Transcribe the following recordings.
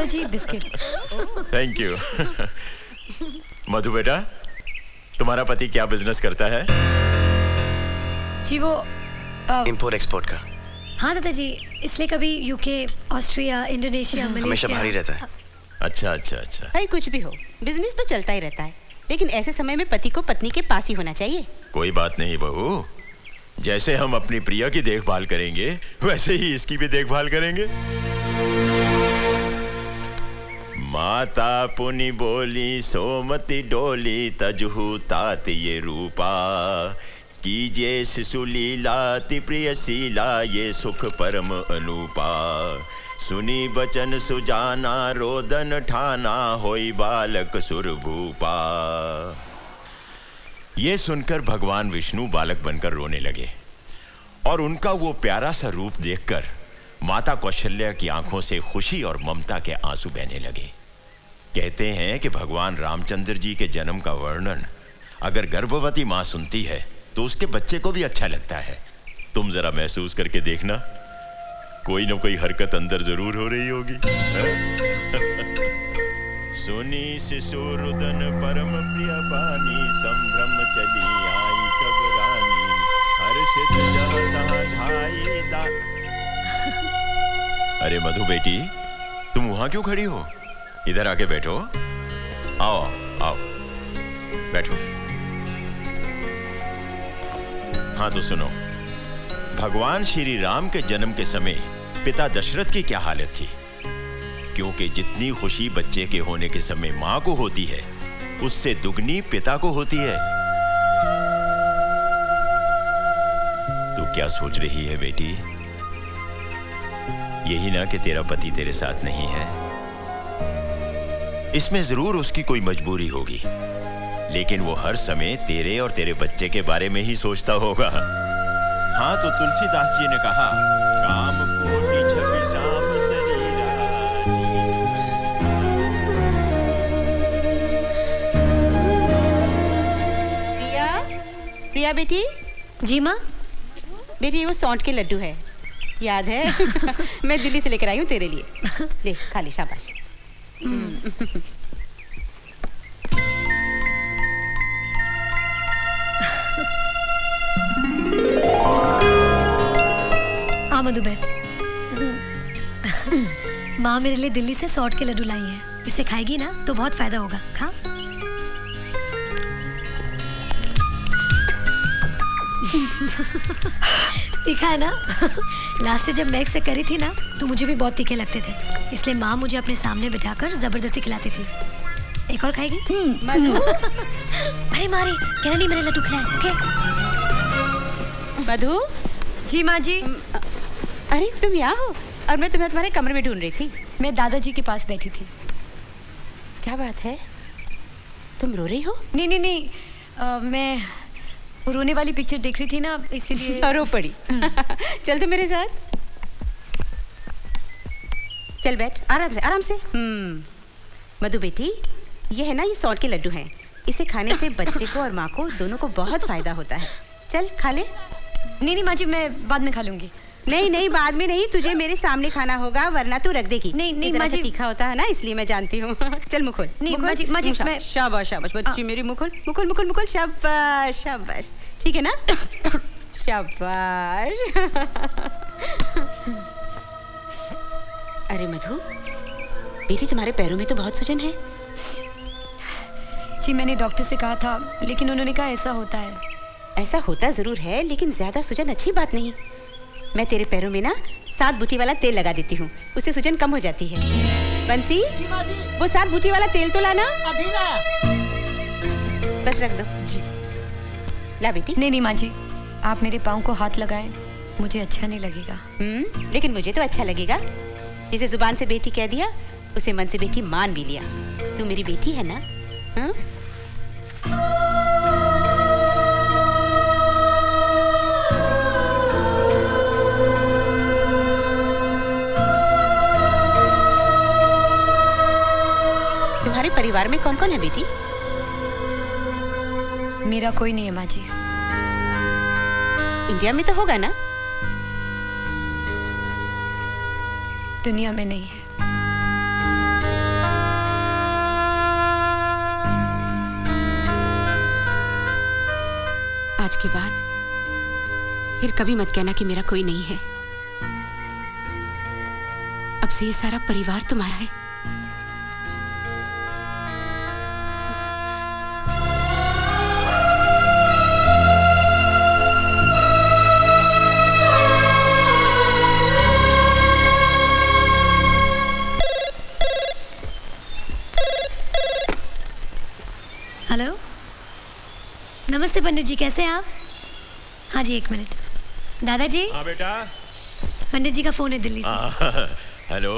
Ji biscuit. Thank you. Madhu बेटा, तुम्हारा पति क्या बिजनेस करता है? जी वो इंपोर्ट एक्सपोर्ट का। हाँ दादाजी, इसलिए कभी यूके, ऑस्ट्रिया, इंडोनेशिया, हमेशा मलेशिया। बाहर ही रहता है। अच्छा अच्छा अच्छा। भाई कुछ भी हो, बिजनेस तो चलता ही रहता है, लेकिन ऐसे समय में पति को पत्नी के पास ही होना चाहिए। कोई बात नहीं बहू, जैसे हम अपनी प्रिया की देखभाल करेंगे वैसे ही इसकी भी देखभाल करेंगे। माता पुनि बोली सोमति डोली तजहु तात ये रूपा, कीजिए शिशु लीला ति प्रिय शीला ये सुख परम अनूपा, सुनी बचन सुजाना रोदन ठाना होई बालक सुरभूपा। ये सुनकर भगवान विष्णु बालक बनकर रोने लगे और उनका वो प्यारा सा रूप देखकर माता कौशल्या की आंखों से खुशी और ममता के आंसू बहने लगे। कहते हैं कि भगवान रामचंद्र जी के जन्म का वर्णन अगर गर्भवती मां सुनती है तो उसके बच्चे को भी अच्छा लगता है। तुम जरा महसूस करके देखना, कोई ना कोई हरकत अंदर जरूर हो रही होगी। सुनी शिशु रुदन परम प्रिय बानी, संभ्रम चली आई सब रानी, हर्षित जहाँ तहाँ धाई दा। अरे मधु बेटी, तुम वहां क्यों खड़ी हो? इधर आके बैठो। आओ आओ बैठो। हाँ तो सुनो, भगवान श्री राम के जन्म के समय पिता दशरथ की क्या हालत थी? क्योंकि जितनी खुशी बच्चे के होने के समय मां को होती है, उससे दुगनी पिता को होती है। तू क्या सोच रही है बेटी? यही ना कि तेरा पति तेरे साथ नहीं है। इसमें जरूर उसकी कोई मजबूरी होगी, लेकिन वो हर समय तेरे और तेरे बच्चे के बारे में ही सोचता होगा। हाँ तो तुलसीदास जी ने कहा, काम कोटि छवि श्याम शरीरा। प्रिया, प्रिया बेटी। जी माँ। बेटी वो सौंठ के लड्डू है, याद है? मैं दिल्ली से लेकर आई हूँ तेरे लिए। ले खा ले, शाबाश। आ मधु बैठ। माँ मेरे लिए दिल्ली से सौंठ के लड्डू लाई है, इसे खाएगी ना तो बहुत फायदा होगा। खा। तीखा है ना? लास्ट जब मैं पे करी थी ना तो मुझे भी बहुत तीखे लगते थे, इसलिए माँ मुझे अपने सामने बिठाकर जबरदस्ती खिलाती थी। एक और खाएगी? मधु। अरे मारी, कहना नहीं मैंने लड्डू खिलाया। ओके मधु। जी माँ जी। अरे तुम यहाँ हो और मैं तुम्हें तुम्हारे कमरे में ढूंढ रही थी। मैं दादाजी के पास बैठी थी। क्या बात है, तुम रो रही हो? नहीं नहीं नहीं, मैं रोने वाली पिक्चर देख रही थी ना, इसीलिए। रो पड़ी। चल तो मेरे साथ। चल बैठ, आराम से आराम से। मधु बेटी, ये है ना, ये सौंठ के लड्डू हैं। इसे खाने से बच्चे को और माँ को दोनों को बहुत फायदा होता है। चल खा ले। नहीं नहीं माँ जी, मैं बाद में खा लूंगी। नहीं नहीं, बाद में नहीं, तुझे मेरे सामने खाना होगा वरना तू रख देगी। नहीं नहीं माँ जी, तीखा होता है ना, इसलिए मैं जानती हूँ। चल मुँह खोल। नहीं माँ जी, मैं। शाबाश शाबाश बच्ची मेरी, मुँह खोल मुँह खोल मुँह खोल मुँह खोल। शाबाश शाबाश, ठीक है ना? शाबाश। अरे मधु बेटी, तुम्हारे पैरों में तो बहुत सूजन है। जी मैंने डॉक्टर से कहा था, लेकिन उन्होंने कहा ऐसा होता है। ऐसा होता जरूर है, लेकिन ज्यादा सूजन अच्छी बात नहीं। मैं तेरे पैरों में ना 7 बूटी वाला तेल लगा देती हूँ, उससे सूजन कम हो जाती है। बंसी, वो 7 बूटी वाला तेल तो लाना। अभी ना। बस रख दो जी। ला बेटी। नहीं नहीं माँ जी, आप मेरे पाँव को हाथ लगाएं, मुझे अच्छा नहीं लगेगा। लेकिन मुझे तो अच्छा लगेगा। जिसे जुबान से बेटी कह दिया, उसे मन से बेटी मान भी लिया। तू मेरी बेटी है ना? हाँ? तुम्हारे परिवार में कौन कौन है बेटी? मेरा कोई नहीं है माँ जी। इंडिया में तो होगा ना? दुनिया में नहीं है। आज के बाद फिर कभी मत कहना कि मेरा कोई नहीं है। अब से ये सारा परिवार तुम्हारा है। हेलो, नमस्ते पंडित जी, कैसे हैं आप? हाँ जी, 1 मिनट। दादाजी, हाँ बेटा। पंडित जी का फोन है दिल्ली से। हेलो।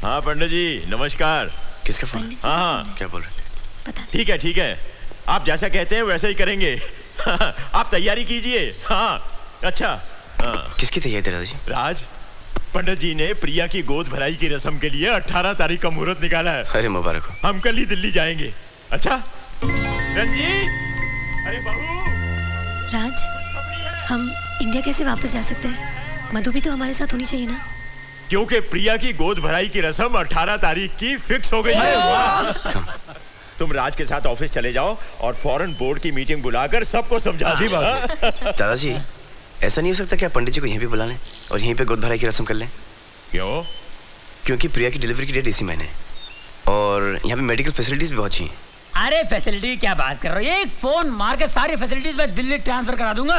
हाँ पंडित जी, नमस्कार। किसका फोन? पंडित जी हाँ, क्या बोल रहे? पता नहीं। ठीक है, आप जैसा कहते हैं वैसा ही करेंगे। आप तैयारी कीजिए। हाँ, अच्छा। हाँ। किसकी तैयारी दादाजी? राज, पंडित जी ने प्रिया की गोद भराई की रस्म के लिए 18 तारीख का मुहूर्त निकाला है। अरे मुबारक हो। हम कल ही दिल्ली जाएंगे। अच्छा रंजीत, अरे बहू, राज, हम इंडिया कैसे वापस जा सकते हैं? मधु भी तो हमारे साथ होनी चाहिए ना। क्योंकि प्रिया की गोद भराई की रस्म 18 तारीख की फिक्स हो गई है। वाह। तुम राज के साथ ऑफिस चले जाओ और फौरन बोर्ड की मीटिंग बुलाकर सबको समझा दो। दादाजी, ऐसा नहीं हो सकता कि आप पंडित जी को यहीं पे बुला लें और यहीं पे गोद भराई की रस्म कर लें? क्यों? क्योंकि प्रिया की डिलीवरी की डेट इसी महीने है और यहाँ पे मेडिकल फैसिलिटीज भी बहुत अच्छी हैं। अरे फैसिलिटी क्या बात कर रहे हो? एक फोन मार के सारी फैसिलिटीज मैं दिल्ली ट्रांसफर करा दूंगा।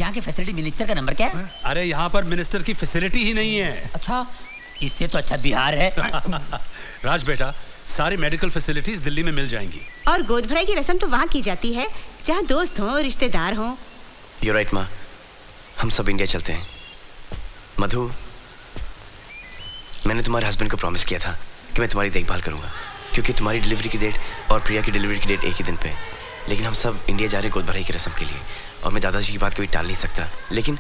यहाँ के फैसिलिटी मिनिस्टर का नंबर क्या है? अरे यहाँ पर मिनिस्टर की फैसिलिटी ही नहीं है। अच्छा, इससे तो अच्छा बिहार है। राज बेटा, सारी मेडिकल फैसिलिटीज दिल्ली में मिल जाएंगी। और गोद भराई की रस्म तो वहाँ की जाती है जहाँ दोस्त हों, रिश्तेदार हों। You're right, माँ। हम सब इंडिया चलते हैं। मधु, मैंने तुम्हारे हस्बैंड को प्रॉमिस किया था कि मैं तुम्हारी देखभाल करूंगा, क्योंकि तुम्हारी डिलीवरी की डेट और प्रिया की डिलीवरी की डेट एक ही दिन पे है। लेकिन हम सब इंडिया जा रहे गोद भराई की रस्म के लिए और मैं दादाजी की बात कभी टाल नहीं सकता। लेकिन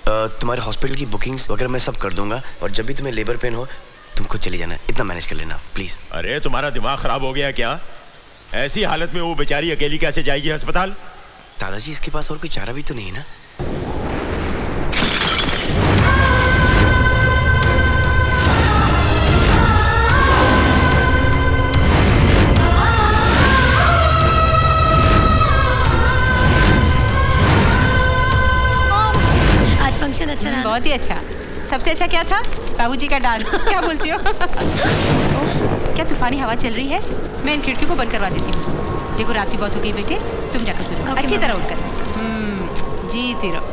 तुम्हारे हॉस्पिटल की बुकिंग्स वगैरह मैं सब कर दूंगा और जब भी तुम्हें लेबर पेन हो तुम खुद चली जाना, इतना मैनेज कर लेना प्लीज। अरे तुम्हारा दिमाग खराब हो गया क्या? ऐसी हालत में वो बेचारी अकेली कैसे जाएगी अस्पताल? दादाजी, इसके पास और कोई चारा भी तो नहीं है ना? आज फंक्शन अच्छा रहा। बहुत ही अच्छा। सबसे अच्छा क्या था? बाबूजी का डांस। क्या बोलती हो? क्या तूफानी हवा चल रही है? मैं इन खिड़कियों को बंद करवा देती हूँ। देखो, रात भी बहुत हो गई बेटे, तुम जाकर सो जाओ अच्छी तरह उठकर। जीती रहो।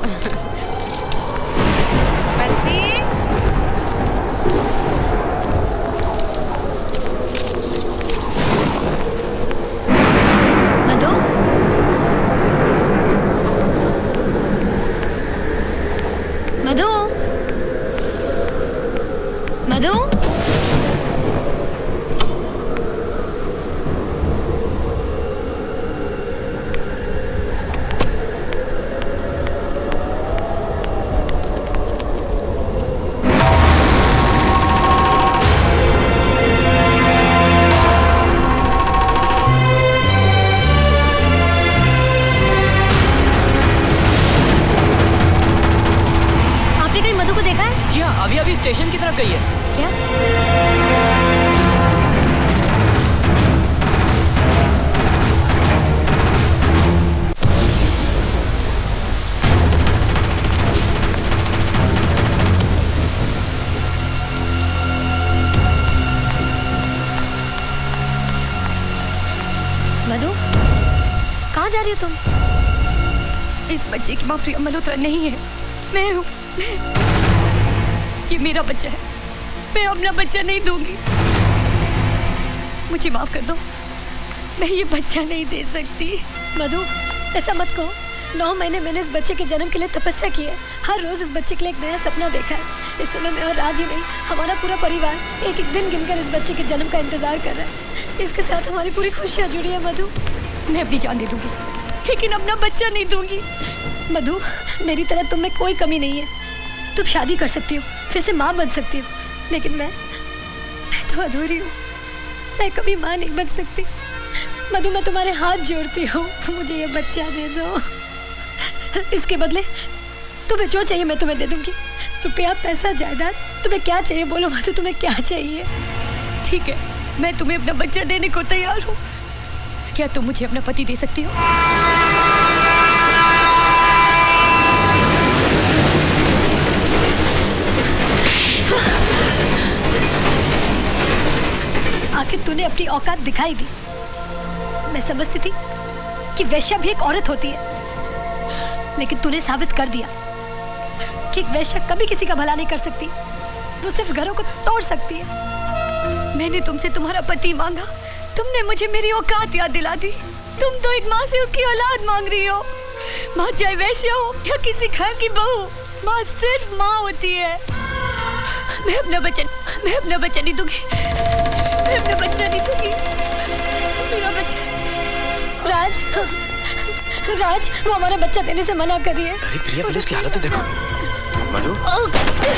बंसी, मधु, मधु, मधु, आपने कहीं मधु को देखा है? जी हाँ, अभी अभी स्टेशन की तरफ गई है। क्या? मधु, कहाँ जा रही हो तुम? इस बच्चे की माँ प्रिया मल्होत्रा नहीं है, मैं हूँ। ये मेरा बच्चा है, मैं अपना बच्चा नहीं दूंगी। मुझे माफ कर दो, मैं ये बच्चा नहीं दे सकती। मधु, ऐसा मत कहो। 9 महीने मैंने इस बच्चे के जन्म के लिए तपस्या की है। हर रोज इस बच्चे के लिए एक नया सपना देखा है। इस समय मैं और राज ही नहीं, हमारा पूरा परिवार एक एक दिन गिनकर इस बच्चे के जन्म का इंतजार कर रहा है। इसके साथ हमारी पूरी खुशियाँ जुड़ी है। मधु, मैं अपनी जान दे दूंगी, लेकिन अपना बच्चा नहीं दूंगी। मधु, मेरी तरह तुम में कोई कमी नहीं है। तुम शादी कर सकती हो, फिर से माँ बन सकती हो, लेकिन मैं तो अधूरी हूँ। मैं कभी माँ नहीं बन सकती। मधु, मैं तुम्हारे हाथ जोड़ती हूँ, मुझे ये बच्चा दे दो। इसके बदले तुम्हें जो चाहिए मैं तुम्हें दे दूंगी। रुपया, पैसा, जायदाद, तुम्हें क्या चाहिए बोलो मधु, तुम्हें क्या चाहिए? ठीक है, मैं तुम्हें अपना बच्चा देने को तैयार हूँ। क्या तुम मुझे अपना पति दे सकती हो? फिर तूने अपनी औकात दिखाई दी। मैं समझती थी कि वेश्या भी एक औरत होती है, लेकिन तूने साबित कर दिया कि एक वेश्या कभी किसी का भला नहीं कर सकती, वो सिर्फ घरों को तोड़ सकती है। मैंने तुमसे तुम्हारा पति मांगा, तुमने मुझे मेरी औकात याद दिला दी। तुम तो एक माँ से उसकी औलाद मांग रही हो। माँ चाहे वैश्या हो या किसी घर की बहू, माँ सिर्फ माँ होती है। मैं अपना बच्चा नहीं दूंगी। मैं अपना बच्चा नहीं दूंगी। मेरा बच्चा। राज, वो हमारा बच्चा देने से मना कर रही है। अरे प्रिया, पहले उसकी हालत तो देखो। मधु,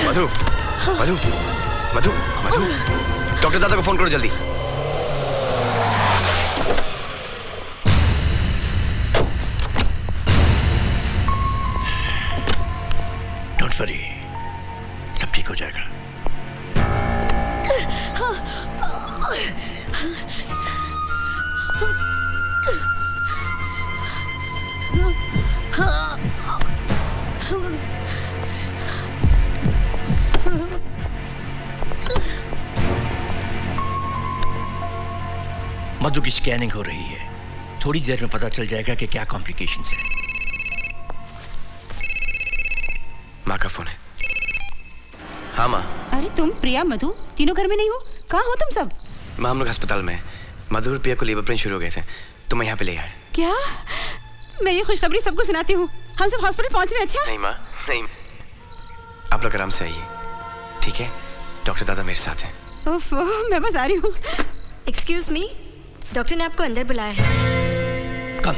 मधु, मधु, मधु, मधु, डॉक्टर दादा को फोन करो जल्दी। डोंट वरी, सब ठीक हो जाएगा। मधु की स्कैनिंग हो रही है, थोड़ी देर में पता चल जाएगा कि क्या कॉम्प्लिकेशंस है। माँ का फोन है। हाँ माँ। अरे तुम, प्रिया, मधु तीनों घर में नहीं हो? कहाँ हो तुम सब? माँ, हम लोग अस्पताल में हैं। मधु और प्रिया को लेबर पेन शुरू हो गए थे, तो मैं यहाँ पे ले आया। क्या? मैं ये खुशखबरी सबको सुनाती हूँ। हम सब हॉस्पिटल पहुँच रहे हैं। अच्छा नहीं माँ, नहीं, आप लोग आराम से आइए, ठीक है? डॉक्टर दादा मेरे साथ हैं। उफ, मैं बस आ रही हूँ। एक्सक्यूज मी, डॉक्टर ने आपको अंदर बुलाया है। कम।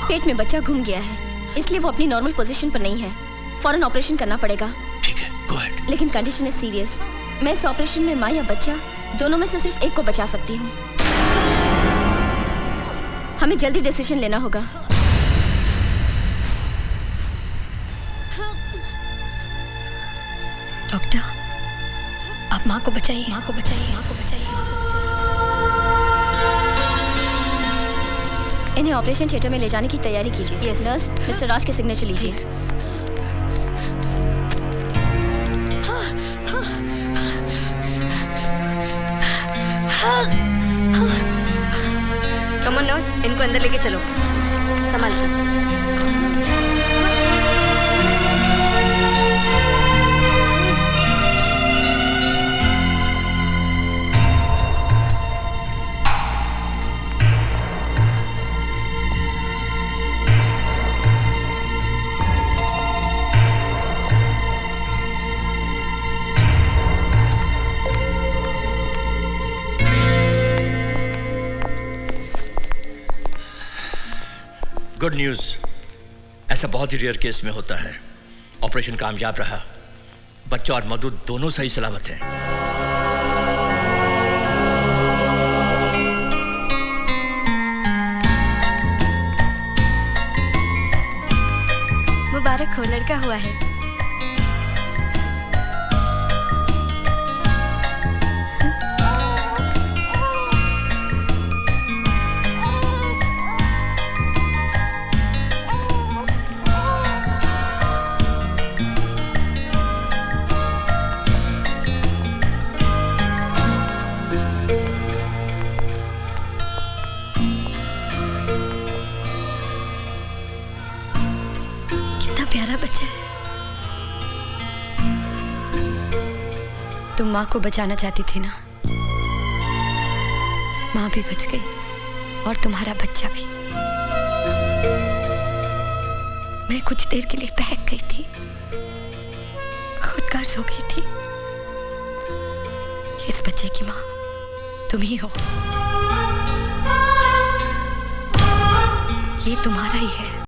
पेट में बच्चा घूम गया है, इसलिए वो अपनी नॉर्मल पोजीशन पर नहीं है। फौरन ऑपरेशन करना पड़ेगा। ठीक है, गो अहेड। लेकिन कंडीशन है सीरियस। मैं इस ऑपरेशन में माँ या बच्चा दोनों में से सिर्फ एक को बचा सकती हूँ। हमें जल्दी डिसीजन लेना होगा। डॉक्टर, आप माँ को बचाइए, माँ को बचाइए, माँ को बचाइए, माँ को बचाइए। इन्हें ऑपरेशन थिएटर में ले जाने की तैयारी कीजिए। नर्स, मिस्टर राज के सिग्नेचर लीजिए। कम ऑन नर्स, इनको अंदर लेके चलो। संभाल के। गुड न्यूज, ऐसा बहुत ही रेयर केस में होता है। ऑपरेशन कामयाब रहा, बच्चा और मधु दोनों सही सलामत हैं। मुबारक हो, लड़का हुआ है। प्यारा बच्चा है। तुम माँ को बचाना चाहती थी ना, माँ भी बच गई और तुम्हारा बच्चा भी। मैं कुछ देर के लिए बहक गई थी, खुद गर्ज हो गई थी। इस बच्चे की माँ तुम ही हो, ये तुम्हारा ही है।